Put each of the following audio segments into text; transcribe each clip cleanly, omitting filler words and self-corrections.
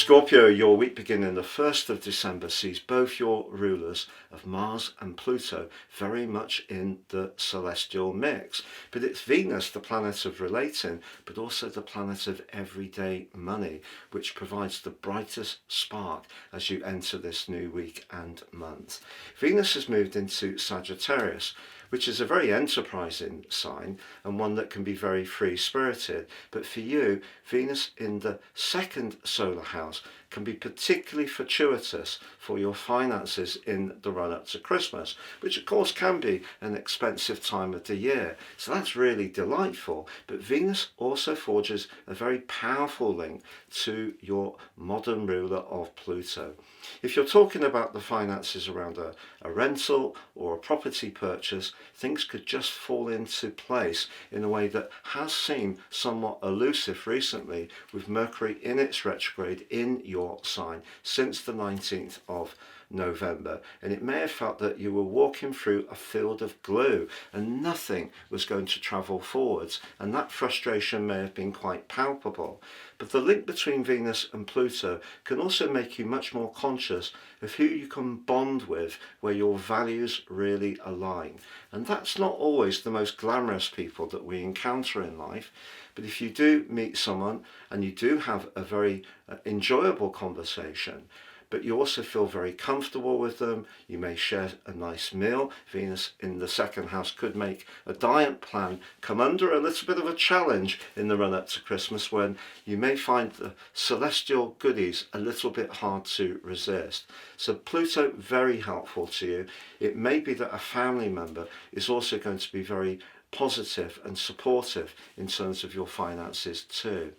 Scorpio, your week beginning the 1st of December sees both your rulers of Mars and Pluto very much in the celestial mix. But it's Venus, the planet of relating, but also the planet of everyday money, which provides the brightest spark as you enter this new week and month. Venus has moved into Sagittarius, which is a very enterprising sign and one that can be very free-spirited. But for you, Venus in the second solar house can be particularly fortuitous for your finances in the run-up to Christmas, which of course can be an expensive time of the year. So that's really delightful. But Venus also forges a very powerful link to your modern ruler of Pluto. If you're talking about the finances around a rental or a property purchase, things could just fall into place in a way that has seemed somewhat elusive recently, with Mercury in its retrograde in your sign since the 19th of November, and it may have felt that you were walking through a field of glue and nothing was going to travel forwards, and that frustration may have been quite palpable. But the link between Venus and Pluto can also make you much more conscious of who you can bond with, where your values really align. And that's not always the most glamorous people that we encounter in life, but if you do meet someone and you do have a very enjoyable conversation, but you also feel very comfortable with them, you may share a nice meal. Venus in the second house could make a diet plan come under a little bit of a challenge in the run-up to Christmas, when you may find the celestial goodies a little bit hard to resist. So Pluto, very helpful to you. It may be that a family member is also going to be very positive and supportive in terms of your finances too.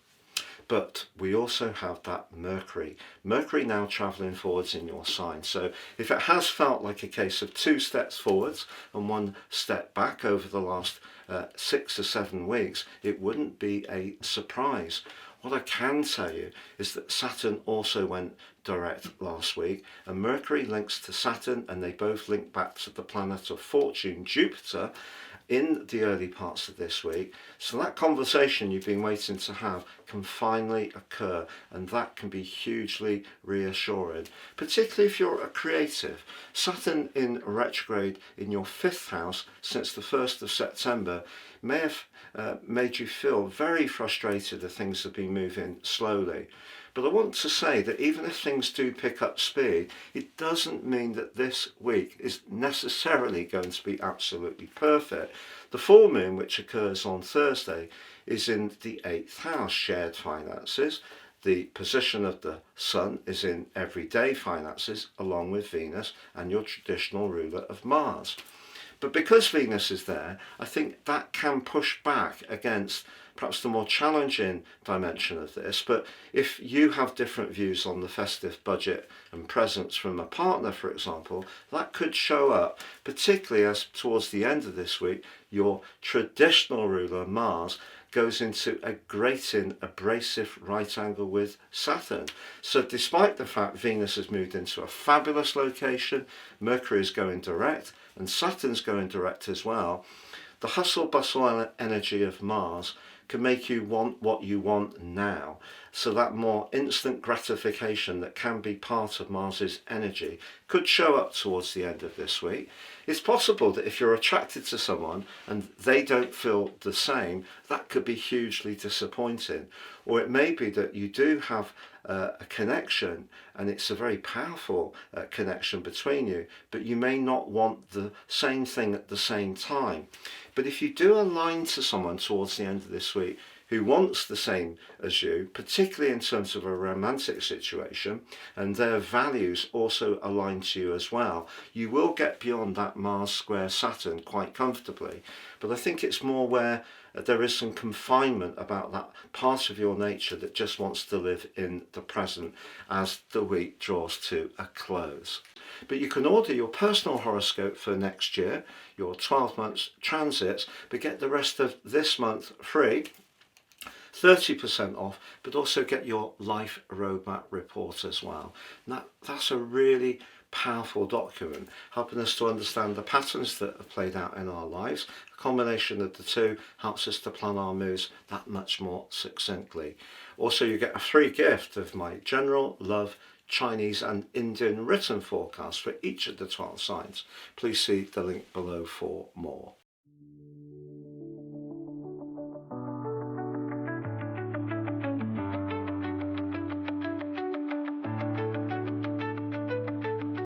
But we also have that Mercury now travelling forwards in your sign. So if it has felt like a case of 2 steps forwards and 1 step back over the last 6 or 7 weeks, it wouldn't be a surprise. What I can tell you is that Saturn also went direct last week, and Mercury links to Saturn, and they both link back to the planet of fortune, Jupiter, in the early parts of this week. So that conversation you've been waiting to have can finally occur, and that can be hugely reassuring, particularly if you're a creative. Saturn in retrograde in your 5th house since the 1st of September may have made you feel very frustrated that things have been moving slowly. But I want to say that even if things do pick up speed, it doesn't mean that this week is necessarily going to be absolutely perfect. The full moon, which occurs on Thursday, is in the 8th house, shared finances. The position of the Sun is in everyday finances, along with Venus and your traditional ruler of Mars. But because Venus is there, I think that can push back against perhaps the more challenging dimension of this. But if you have different views on the festive budget and presents from a partner, for example, that could show up, particularly as towards the end of this week, your traditional ruler, Mars, goes into a grating, abrasive right angle with Saturn. So despite the fact Venus has moved into a fabulous location, Mercury is going direct, and Saturn's going direct as well, the hustle bustle energy of Mars can make you want what you want now. So that more instant gratification that can be part of Mars's energy could show up towards the end of this week. It's possible that if you're attracted to someone and they don't feel the same, that could be hugely disappointing. Or it may be that you do have a connection, and it's a very powerful connection between you, but you may not want the same thing at the same time. But if you do align to someone towards the end of this week who wants the same as you, particularly in terms of a romantic situation, and their values also align to you as well, you will get beyond that Mars square Saturn quite comfortably. But I think it's more where there is some confinement about that part of your nature that just wants to live in the present as the week draws to a close. But you can order your personal horoscope for next year, your 12 months transits, but get the rest of this month free, 30% off, but also get your life roadmap report as well. That's a really powerful document, helping us to understand the patterns that have played out in our lives. A combination of the two helps us to plan our moves that much more succinctly. Also, you get a free gift of my general, love, Chinese and Indian written forecast for each of the 12 signs. Please see the link below for more.